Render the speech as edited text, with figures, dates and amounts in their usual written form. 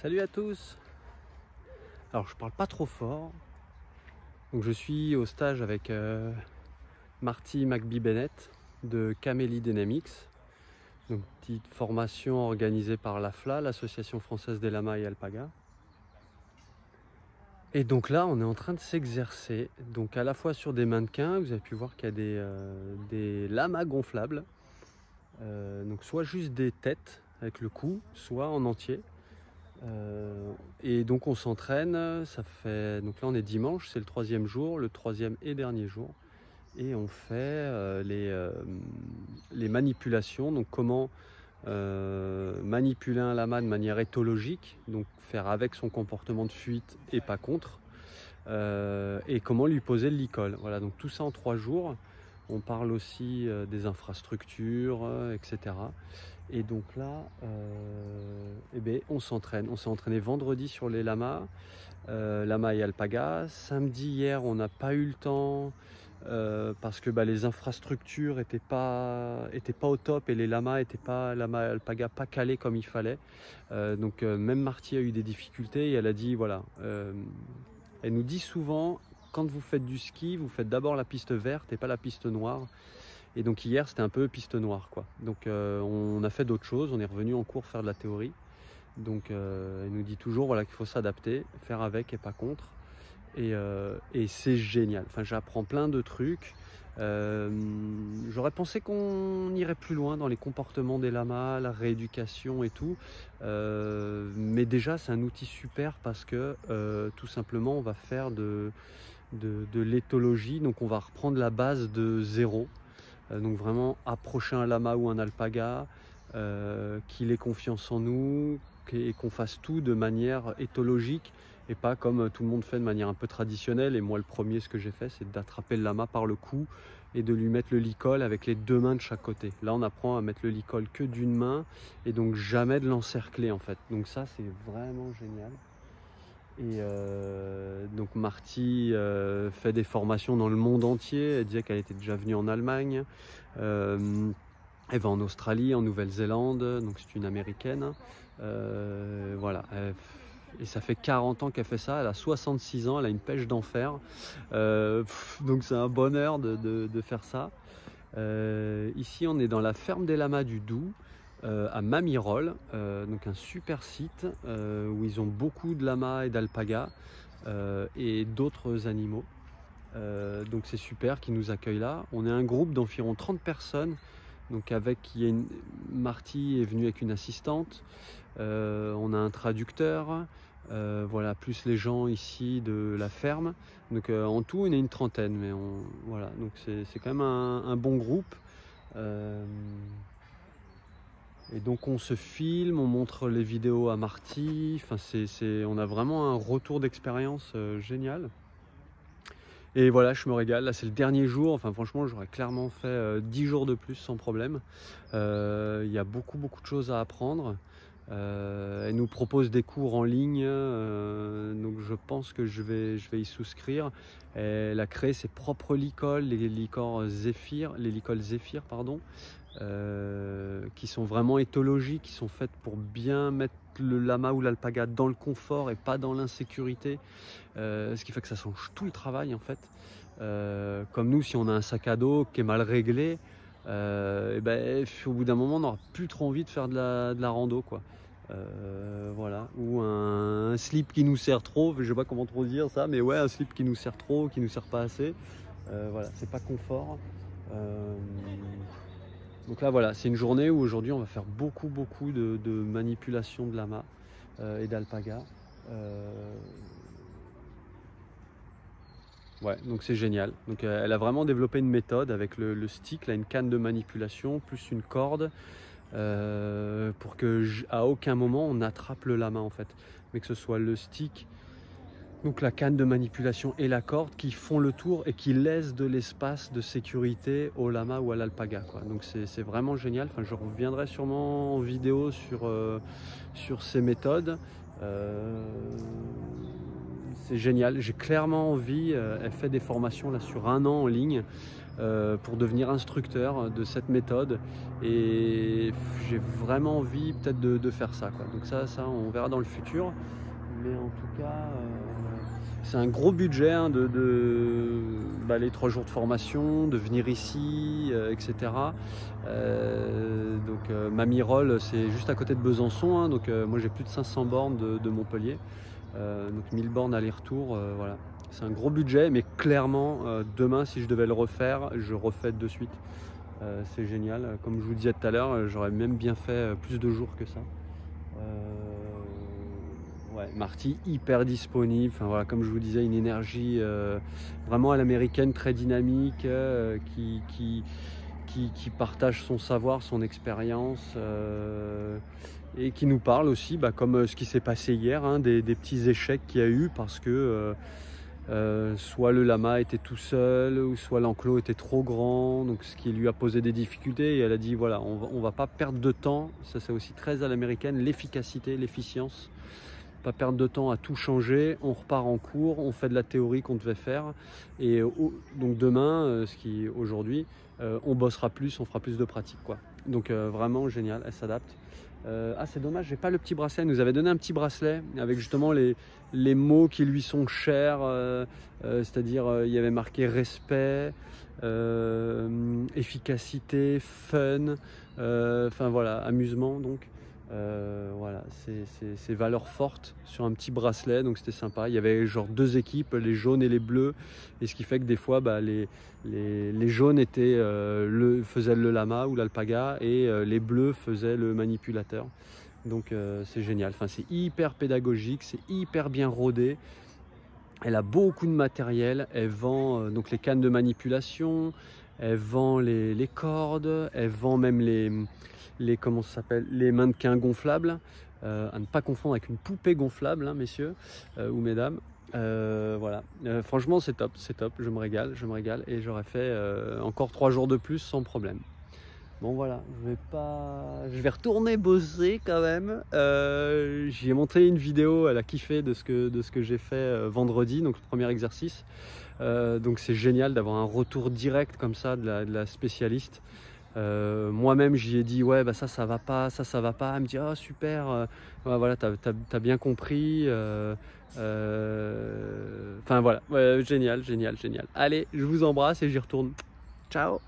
Salut à tous. Alors je parle pas trop fort. Donc je suis au stage avec Marty McBee-Bennett de Camélie Dynamics. Donc petite formation organisée par l'AFLA, l'Association française des lamas et alpagas. Et donc là on est en train de s'exercer, donc à la fois sur des mannequins, vous avez pu voir qu'il y a des lamas gonflables. Donc soit juste des têtes avec le cou, soit en entier. Et donc on s'entraîne, ça fait, donc là on est dimanche, c'est le 3e jour, le 3e et dernier jour, et on fait les manipulations, donc comment manipuler un lama de manière éthologique, donc faire avec son comportement de fuite et pas contre, et comment lui poser le licol. Voilà, donc tout ça en 3 jours. On parle aussi des infrastructures, etc. Et donc là, on s'entraîne. On s'est entraîné vendredi sur les lamas, lamas et alpagas. Samedi, hier, on n'a pas eu le temps parce que les infrastructures n'étaient pas au top et les lamas lamas et alpagas pas calés comme il fallait. Donc même Marty a eu des difficultés et elle a dit voilà, elle nous dit souvent, quand vous faites du ski, vous faites d'abord la piste verte et pas la piste noire. Et donc hier, c'était un peu piste noire, quoi. Donc on a fait d'autres choses, on est revenu en cours faire de la théorie. Donc elle nous dit toujours voilà, qu'il faut s'adapter, faire avec et pas contre. Et c'est génial. Enfin, j'apprends plein de trucs. J'aurais pensé qu'on irait plus loin dans les comportements des lamas, la rééducation et tout. Mais déjà, c'est un outil super parce que tout simplement, on va faire de l'éthologie. Donc on va reprendre la base de zéro. Donc vraiment approcher un lama ou un alpaga, qu'il ait confiance en nous et qu'on fasse tout de manière éthologique et pas comme tout le monde fait de manière un peu traditionnelle. Et moi le premier, ce que j'ai fait, c'est d'attraper le lama par le cou et de lui mettre le licol avec les 2 mains de chaque côté. Là on apprend à mettre le licol que d'une main et donc jamais de l'encercler en fait. Donc ça c'est vraiment génial. Et donc Marty fait des formations dans le monde entier. Elle disait qu'elle était déjà venue en Allemagne, elle va en Australie, en Nouvelle-Zélande, donc c'est une américaine. Voilà, et ça fait 40 ans qu'elle fait ça, elle a 66 ans, elle a une pêche d'enfer. Donc c'est un bonheur de faire ça. Ici on est dans la ferme des lamas du Doubs, à Mamirol, donc un super site où ils ont beaucoup de lamas et d'alpagas et d'autres animaux. Donc c'est super qu'ils nous accueillent là. On est un groupe d'environ 30 personnes. Donc Marty est venue avec une assistante. On a un traducteur. Voilà, plus les gens ici de la ferme. Donc en tout on est une trentaine, mais voilà, donc c'est quand même un bon groupe. Et donc on se filme, on montre les vidéos à Marty, enfin, on a vraiment un retour d'expérience génial. Et voilà, je me régale, là c'est le dernier jour, enfin franchement j'aurais clairement fait 10 jours de plus sans problème. Il y a beaucoup de choses à apprendre. Elle nous propose des cours en ligne, donc je pense que je vais y souscrire. Elle a créé ses propres licols, les licols Zéphyr, pardon, qui sont vraiment éthologiques, qui sont faites pour bien mettre le lama ou l'alpaga dans le confort et pas dans l'insécurité, ce qui fait que ça change tout le travail en fait. Comme nous, si on a un sac à dos qui est mal réglé, au bout d'un moment on n'aura plus trop envie de faire de la rando, quoi. Voilà, ou un slip qui nous sert trop, je sais pas comment trop dire ça, mais ouais, un slip qui nous sert trop, qui nous sert pas assez, voilà, c'est pas confort. Donc là voilà, c'est une journée où aujourd'hui on va faire beaucoup de manipulation de lama et d'alpaga. Ouais, donc c'est génial. Donc elle a vraiment développé une méthode avec le stick, là, une canne de manipulation plus une corde, pour que à aucun moment on attrape le lama en fait, mais que ce soit le stick, donc la canne de manipulation et la corde qui font le tour et qui laissent de l'espace de sécurité au lama ou à l'alpaga, quoi. Donc c'est vraiment génial. Enfin, je reviendrai sûrement en vidéo sur ces méthodes. C'est génial, j'ai clairement envie. Elle fait des formations là sur 1 an en ligne. pour devenir instructeur de cette méthode, et j'ai vraiment envie peut-être de faire ça, quoi. Donc ça on verra dans le futur, mais en tout cas c'est un gros budget, hein, les 3 jours de formation, de venir ici, etc. Mamirol, c'est juste à côté de Besançon, hein, donc moi j'ai plus de 500 bornes de Montpellier, donc 1000 bornes aller-retour, voilà. C'est un gros budget, mais clairement, demain, si je devais le refaire, je refais de suite. C'est génial. Comme je vous disais tout à l'heure, j'aurais même bien fait plus de jours que ça. Ouais, Marty, hyper disponible. Enfin, voilà, comme je vous disais, une énergie vraiment à l'américaine, très dynamique, qui partage son savoir, son expérience, et qui nous parle aussi, comme ce qui s'est passé hier, hein, des petits échecs qu'il y a eu parce que soit le lama était tout seul, ou soit l'enclos était trop grand, donc ce qui lui a posé des difficultés, et elle a dit voilà, on va pas perdre de temps, ça c'est aussi très à l'américaine, l'efficacité, l'efficience, pas perdre de temps à tout changer, on repart en cours, on fait de la théorie qu'on devait faire, et donc demain, aujourd'hui, on bossera plus, on fera plus de pratique, quoi. Donc vraiment génial, elle s'adapte. C'est dommage, j'ai pas le petit bracelet. Elle nous avait donné un petit bracelet avec justement les mots qui lui sont chers, c'est-à-dire il y avait marqué respect, efficacité, fun, enfin voilà, amusement, donc voilà, c'est valeurs fortes sur un petit bracelet, donc c'était sympa. Il y avait genre 2 équipes, les jaunes et les bleus, et ce qui fait que des fois les jaunes faisaient le lama ou l'alpaga, et les bleus faisaient le manipulateur. Donc c'est génial, enfin, c'est hyper pédagogique, c'est hyper bien rodé. Elle a beaucoup de matériel, elle vend donc les cannes de manipulation, elle vend les cordes, elle vend même comment ça s'appelle, les mannequins gonflables, à ne pas confondre avec une poupée gonflable, hein, messieurs ou mesdames. Voilà, franchement c'est top, je me régale, et j'aurais fait encore 3 jours de plus sans problème. Bon voilà, je vais retourner bosser quand même. J'y ai montré une vidéo, elle a kiffé de ce que j'ai fait vendredi, donc le premier exercice. Donc c'est génial d'avoir un retour direct comme ça de la spécialiste. Moi-même j'y ai dit ouais ça va pas, ça va pas. Elle me dit oh super, ouais, voilà, t'as bien compris. Enfin voilà, ouais, génial. Allez, je vous embrasse et j'y retourne. Ciao.